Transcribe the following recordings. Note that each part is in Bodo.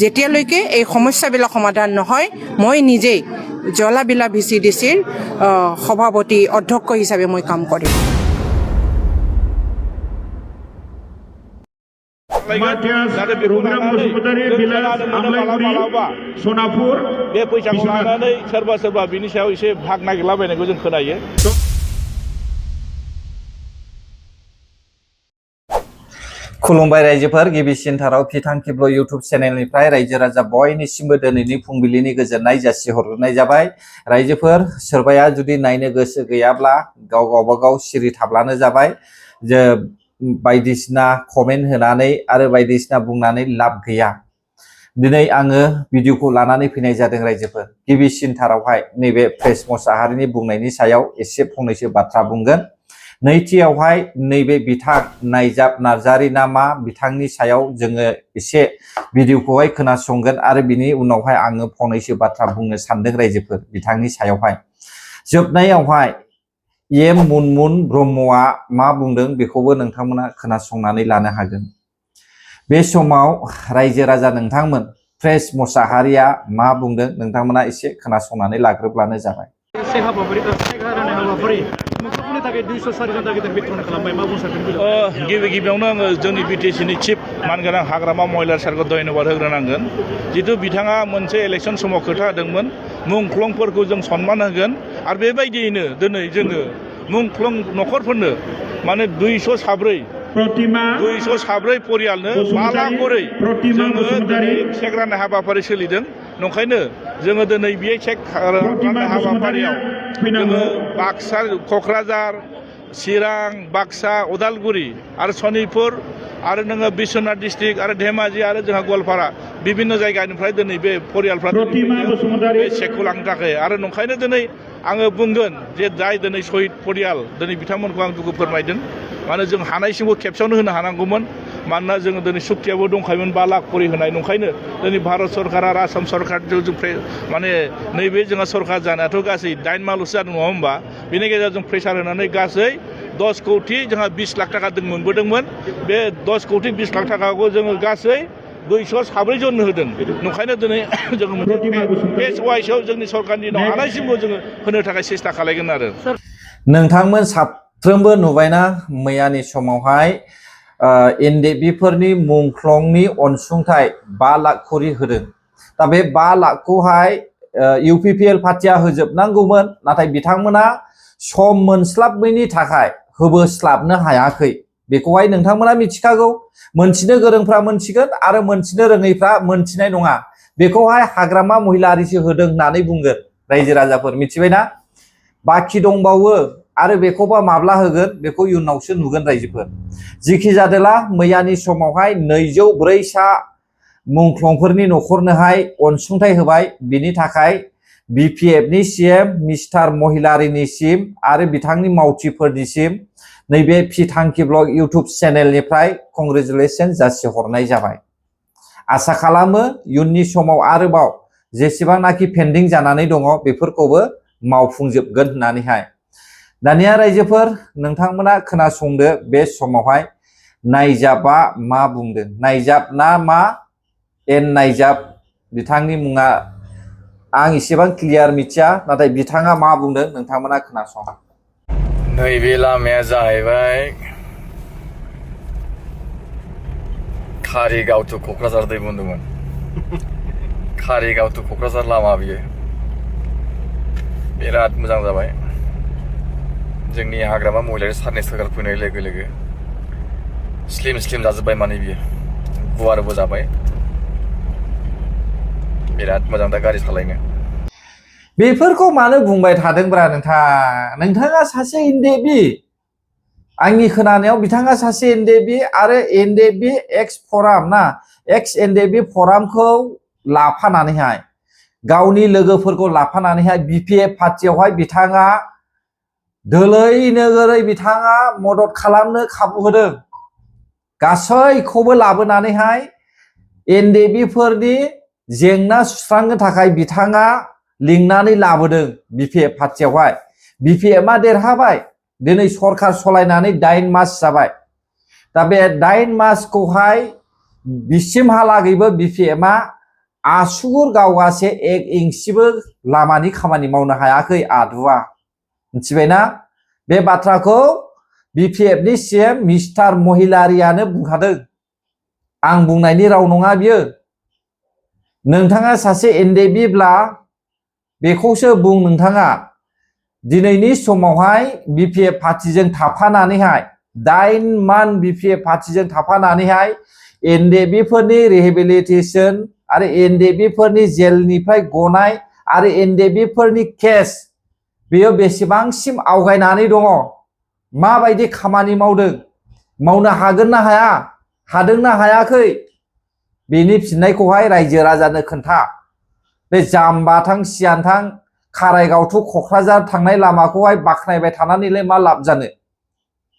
যেতিয়ালৈকে এই সমস্যাবিলাক সমাধান নহয় মই নিজেই জলাবিলা VCDCৰ সভাপতি অধ্যক্ষ হিচাপে মই কাম কৰিম। सनापुर बे फैसाखौ लानानै सोरबा सोरबा बिनि सायाव एसे भाग नागिरलाबायनायखौ जों खोनायो। खुलुमबाय रायजोफोर, गिबिसिनथाराव फिथांखिब्ल' इउटुब चेनेलनिफ्राय रायजो राजा बयनिसिमबो दिनैनि फुंबिलिनि गोजोननाय जासिहरनाय जाबाय। रायजोफोर, सोरबाया जुदि नायनो गोसो गैयाब्ला गावबागाव सिरि थाब्लानो जाबाय। जे बायदिसिना कमेन्ट होनानै आरो बायदिसिना बुंनानै लाब गैया। दिनै आङो भिडिअखौ लानानै फैनाय जादों रायजोफोर। गिबिसिनथारावहाय नैबे प्रेस मुसाहारिनि बुंनायनि सायाव एसे फंनैसो बाथ्रा बुंगोन। नैथियावहाय नैबे बिथां नायजाब नार्जारि नामा बिथांनि सायाव जोङो एसे भिडिअखौहाय खोनासंगोन आरो बिनि उनावहाय आङो फंनैसो बाथ्रा बुंनो सानदों रायजोफोर बिथांनि सायावहाय। जोबनायावहाय एम मुनमुन ब्रह्मआ मा बुंदों बेखौबो नोंथांमोना खोनासंनानै लानो हागोन। बे समाव रायजो राजा नोंथांमोन प्रेस मुसाहारिया मा बुंदों नोंथांमोना एसे खोनासंनानै लाग्रोब्लानो जाबाय। गिबि गिबियावनो आङो जोंनि BTCनि चिफ मानगोनां हाग्रामा महिलार सारखौ धन्यबाद होग्रोनांगोन। जितु बिथाङा मोनसे इलेक्सन समाव खोथा होदोंमोन मुंख्लंफोरखौ जों सनमान होगोन आरो बेबायदियैनो दिनै जोङो मुंख्लं न'खरफोरनो माने 200 साब्रै परियालनो 5 लाख करै जोङो दिनै चेक राननाय हाबाफारि सोलिदों। नंखायनो जोङो दिनै बे चेक राननाय हाबाफारियाव जोङो बाक्सा, क'क्राझार, चिरां, बाक्सा, उदालगुरि आरो सनितपुर आरो नोङो बिश्वनाथ डिस्ट्रिक्ट आरो धेमाजि आरो जोंहा गवालपारा बिभिन्न जायगानिफ्राय दिनै बे परियालफ्रा बे चेकखौ लांनो थाखाय आरो नंखायनो दिनै आङो बुंगोन जे जाय दिनै शहीद परियाल दिनै बिथांमोनखौ आं दुखु फोरमायदों। मानो जों हानायसिमबो खेबसेयावनो होनो हानांगौमोन। मानोना जोङो दिनै सुक्तियाबो दंखायोमोन 5 लाख करि होनाय। नंखायनो दिनै भारत सरकार आरो आसाम सरकारजों माने नैबे जोंहा सरकार जानायाथ' गासै 8 माहल'सो जादों नङा होमबा? बेनि गेजेराव जों प्रेसार होनानै गासै 10 कौटि जोंहा 20 लाख थाखा जों मोनबोदोंमोन। बे 10 कौटि 20 लाख थाखाखौ जोङो गासै 204 जननो होदों। नंखायनो दिनै जोङो बेस्ट वाइसआव जोंनि सरकारनि दिनाव हानायसिमबो जोङो होनो थाखाय सेस्था खालायगोन आरो। नोंथांमोन साफ्रोमबो नुबायना मैयानि समावहाय NDBफोरनि मुंख्लंनि अनसुंथाइ 5 लाख करि होदों। दा बे 5 लाखखौहाय UPPL पार्टिया होजोबनांगौमोन, नाथाय बिथांमोना सम मोनस्लाबैनि थाखाय होबोस्लाबनो हायाखै। बेखौहाय नोंथांमोना मिथिखागौ। मोनथिनो गोरोंफ्रा मोनथिगोन आरो मोनथिनो रोङैफ्रा मोनथिनाय नङा। बेखौहाय हाग्रामा महिलारिसो होदों होननानै बुंगोन रायजो राजाफोर, मिथिबायना? बाखि दंबावो आरो बेखौबा माब्ला होगोन बेखौ इयुनावसो नुगोन रायजोफोर। जिखि जादोला मैयानि समावहाय 204 सा मुंख्लंफोरनि न'खरनोहाय अनसुंथाइ होबाय। बिनि थाखाय BPFनि CM मिस्टार महिलारिनिसिम आरो बिथांनि मावथिफोरनिसिम नैबे फिथांखिब्ल' इउटुब चेनेलनिफ्राय कंग्रेचुलेसन जासिहरनाय जाबाय। आसा खालामो इयुननि समाव आरोबाव जेसेबांनाखि पेन्डिं जानानै दङ बेफोरखौबो मावफुंजोबगोन होननानैहाय। दानिया रायजोफोर नोंथांमोना खोनासंदो बे समावहाय नायजाबा मा बुंदों। नायजाब ना मा एन नायजाब बिथांनि मुङा आं एसेबां क्लियार मिथिया, नाथाय बिथाङा मा बुंदों नोंथांमोना खोनासं। नैबे लामाया जाहैबाय कारिगाव टु क'क्राझार दै बुंदोंमोन। कारिगाव टु क'क्राझार लामा बियो बिराद मोजां जाबाय। जोंनि हाग्रामा महिलारि सारनि सोरखार फैनाय लोगो लोगो स्लिम जाजोब्बाय माने बियो गुवारबो जाबाय। बिराद मोजां दा गारि सालायनो। बेफोरखौ मानो बुंबाय थादोंब्रा नोंथाङा सासे NDB, आंनि खोनानायाव बिथाङा सासे NDB आरो NDB एक्स फराम ना एक्स NDB फरामखौ लाफानानैहाय गावनि लोगोफोरखौ लाफानानैहाय BPF पार्टियावहाय बिथाङा दोलै नोगोरै बिथाङा मदद खालामनो खाबु होदों। गासैखौबो लाबोनानैहाय NDBफोरनि जेंना सुस्रांनो थाखाय बिथाङा लिंनानै लाबोदों BPF पार्टियावहाय। BPFआ देरहाबाय। दिनै सरकार सलायनानै 8 मास जाबाय। दा बे 8 मासखौहाय बिसिमहालागैबो BPMआ आसुगुर गावगासे 1 इंसिबो लामानि खामानि मावनो हायाखै आदुवा मिथिबायना बे बाथ्राखौ BPFनि CM मिस्टार महिलारियानो बुंखादों आं बुंनायनि राव नङा बियो नोंथाङा सासे एनडेबिब्ला बेखौसो बुं नोंथाङा दिनैनि समावहाय BPF पार्टिजों थाफानानैहाय 8 मान BPF पार्टिजों थाफानानैहाय एनडेबिफोरनि रिहेबिलिटेसन आरो एनडेबिफोरनि जेलनिफ्राय गनाय आरो एनडेबिफोरनि केस बेयो बेसेबांसिम आवगायनानै दङ माबायदि खामानि मावदों मावनो हागोन ना हाया हादोंना हायाखै बेनि फिननायखौहाय रायजो राजानो खोन्था बे जाम्बाथां सियानथां कारायगाव टु क'क्राझार थांनाय लामाखौहाय बाखनायबाय थानानैलाय मा लाब जानो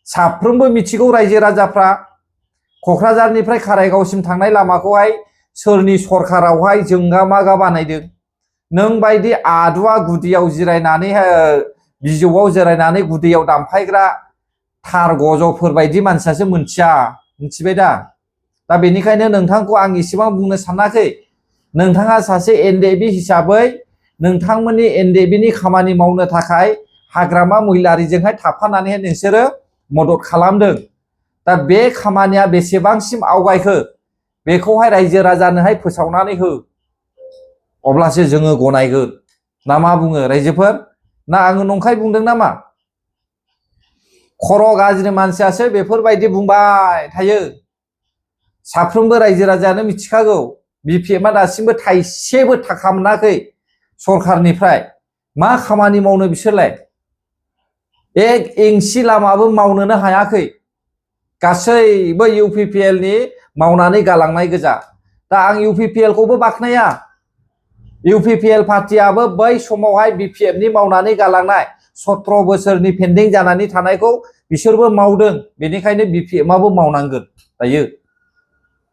साफ्रोमबो मिथिगौ रायजो राजाफ्रा क'क्राझारनिफ्राय कारायगावसिम थांनाय लामाखौहाय सोरनि सरखारावहाय जोंगा मागा बानायदों नों बायदि आदुवा गुदियाव जिरायनानै बिजौआव जिरायनानै गुदियाव दामफायग्रा थार गजफोर बायदि मानसियासो मिथिबाय दा बेनिखायनो नोंथांखौ आं इसेबां बुंनो सानाखै नोंथाङा सासे एनडेबि हिसाबै नोंथांमोननि एनडेबिनि खामानि मावनो थाखाय हाग्रामा महिलारिजोंहाय थाफानानैहाय नोंसोरो मदद खालामदों दा बे खामानिया बेसेबांसिम आवगायखो बेखौहाय रायजो राजानोहाय फोसावनानै हो अब्लासो जोङो गनायगोन ना मा बुङो रायजोफोर ना आङो नंखाय बुंदों नामा खर' गाज्रि मानसियासो बेफोरबायदि बुंबाय थायो साफ्रोमबो रायजो राजायानो मिथिखागौ BPMआ दासिमबो थाइसेबो थाखा मोनाखै सरखारनिफ्राय मा खामानि मावनो बिसोरलाय 1 इंसि लामाबो मावनोनो हायाखै गासैबो UPPLनि मावनानै गालांनाय गोजा दा आं UPPLखौबो बाखनाया UPPL पार्टियाबो बै समावहाय BPFनि मावनानै गालांनाय 17 बोसोरनि पेन्डिं जानानै थानायखौ बिसोरबो मावदों बेनिखायनो BPMआबो मावनांगोन दायो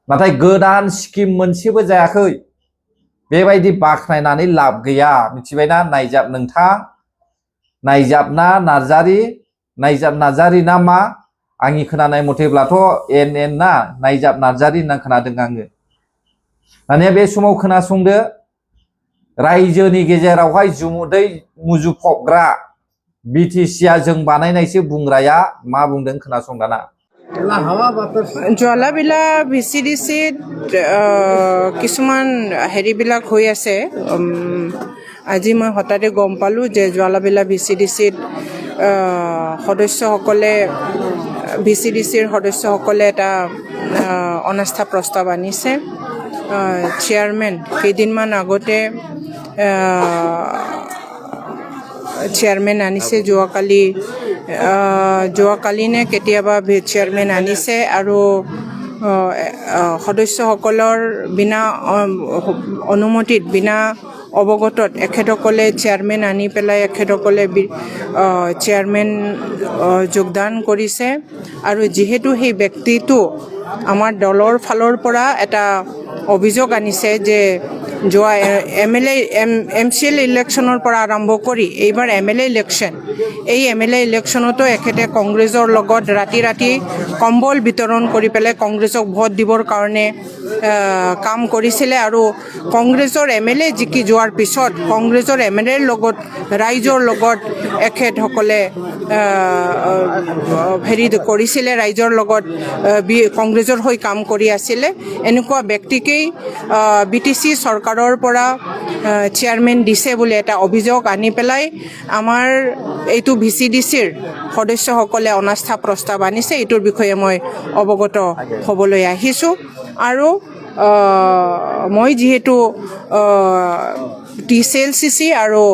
नाथाय गोदान स्किम मोनसेबो जायाखै बेबायदि बाखनायनानै लाब गैया मिथिबायना नायजाब नोंथां नायजाब नार्जारि ना मा आंनि खोनानाय मथेब्लाथ' NN ना नायजाब नार्जारि होनना खोनादों आङो दानिया बे समाव खोनासंदो रायजोनि गेजेरावहाय जुमुदै मुजुफबग्रा BTCआ जों बानायनायसो बुंग्राया मा बुंदों खोनासं दाना জ্বালাবিলা VCDCত কিছুমান হেৰিবিলাক হৈ আছে আজি মই হঠাতে গম পালোঁ যে জ্বালাবিলা VCDCত VCDCৰ সদস্যসকলে এটা অনাস্থা প্ৰস্তাৱ আনিছে চেয়াৰমেন কেইদিনমান আগতে চেয়াৰমেন আনিছে যোৱাকালি নে কেতিয়াবা চেয়াৰমেন আনিছে আৰু সদস্যসকলৰ বিনা অনুমতিত বিনা অৱগতত এখেতসকলে চেয়াৰমেন আনি পেলাই এখেতসকলে চেয়াৰমেন যোগদান কৰিছে আৰু যিহেতু সেই ব্যক্তিটো আমাৰ দলৰ ফালৰ পৰা এটা অভিযোগ আনিছে যে যোৱা MCL ইলেকশ্যনৰ পৰা আৰম্ভ কৰি এইবাৰ MLA ইলেকশ্যন এই MLA ইলেকশ্যনতো এখেতে কংগ্ৰেছৰ লগত ৰাতি কম্বল বিতৰণ কৰি পেলাই কংগ্ৰেছক ভোট দিবৰ কাৰণে কাম কৰিছিলে আৰু কংগ্ৰেছৰ MLA জিকি যোৱাৰ পিছত কংগ্ৰেছৰ MLAৰ লগত ৰাইজৰ লগত এখেতসকলে হেৰি কৰিছিলে ৰাইজৰ লগত কংগ্ৰেছৰ হৈ কাম কৰি আছিলে এনেকুৱা ব্যক্তিকেই BTC চৰকাৰৰ পৰা চেয়াৰমেন দিছে বুলি এটা অভিযোগ আনি পেলাই আমাৰ এইটো VCDCৰ সদস্যসকলে অনাস্থা প্ৰস্তাৱ আনিছে এইটোৰ বিষয়ে মই অৱগত হ'বলৈ আহিছোঁ আৰু মই যিহেতু TCLCC আৰু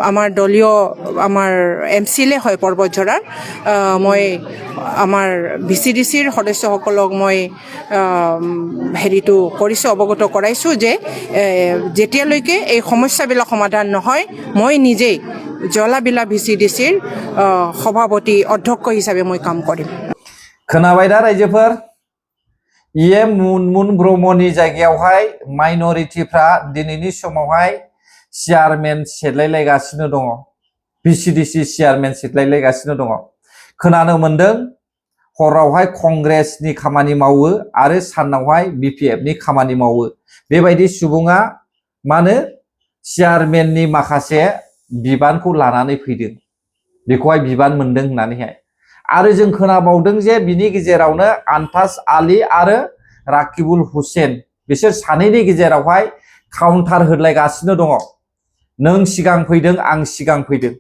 আমাৰ দলীয় আমাৰ MCLA হয় পৰ্বতঝৰাৰ মই আমাৰ VCDCৰ সদস্যসকলক মই হেৰিটো কৰিছোঁ অৱগত কৰাইছোঁ যে যেতিয়ালৈকে এই সমস্যাবিলাক সমাধান নহয় মই নিজেই জ্বালাবিলা VCDCৰ সভাপতি অধ্যক্ষ হিচাপে মই কাম কৰিম खोनाबाय दा रायजोफोर मुनमुन ब्रह्मनि जायगायावहाय माइनरिटिफ्रा दिनैनि समावहाय चेयारमेन सेलायलायगासिनो दङ VCDC चेयारमेन सेलायलायगासिनो दङ खोनानो मोनदों हरावहाय कंग्रेसनि खामानि मावो आरो सानावहाय BPFनि खामानि मावो बेबायदि सुबुङा मानो चेयारमेननि माखासे बिबानखौ लानानै फैदों बेखौहाय बिबान मोनदों होननानैहाय आरो जों खोनाबावदों जे बिनि गेजेरावनो आनताज आली आरो राकिबुल हुसेन बिसोर सानैनि गेजेरावहाय काउन्टार होलायगासिनो दङ नों सिगां फैदों आं सिगां फैदों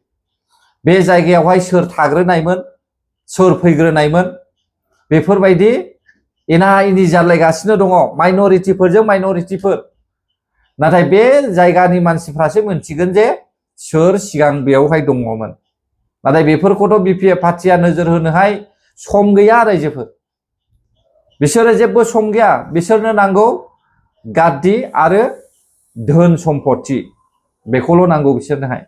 बे जायगायावहाय सोर थाग्रोनायमोन सोर फैग्रोनायमोन बेफोरबायदि एना एनि जालायगासिनो दङ माइनरिटिफोरजों माइनरिटिफोर नाथाय बे जायगानि मानसिफ्रासो मिन्थिगोन जे सोर सिगां बेयावहाय दङमोन नाथाय बेफोरखौथ' BPF पार्टिया नोजोर होनोहाय सम गैया रायजोफोर बिसोरो जेबो सम गैया बिसोरनो नांगौ गाद्दि आरो धोन सम्पत्ति बेखौल' नांगौ बिसोरनोहाय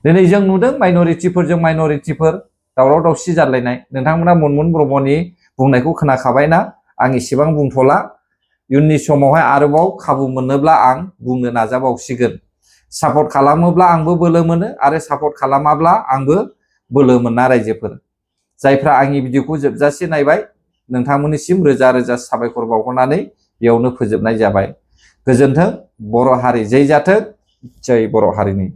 दिनै जों नुदों माइनरिटिफोरजों माइनरिटिफोर दावराव दावसि जालायनाय नोंथांमोना मनमोहन ब्रह्मनि बुंनायखौ खोनाखाबायना आं एसेबां बुंथ'ला इयुननि समावहाय आरोबाव खाबु मोनोब्ला आं बुंनो नाजाबावसिगोन सापर्ट खालामोब्ला आंबो बोलो मोनो आरो सापर्ट खालामाब्ला आंबो बोलो मोना रायजोफोर जायफ्रा आंनि भिडिअखौ जोबजासे नायबाय नोंथांमोननिसिम रोजा रोजा साबायखर बावहरनानै बेयावनो फोजोबनाय जाबाय गोजोन्थों बर' हारि जै जाथों जै बर' हारिनि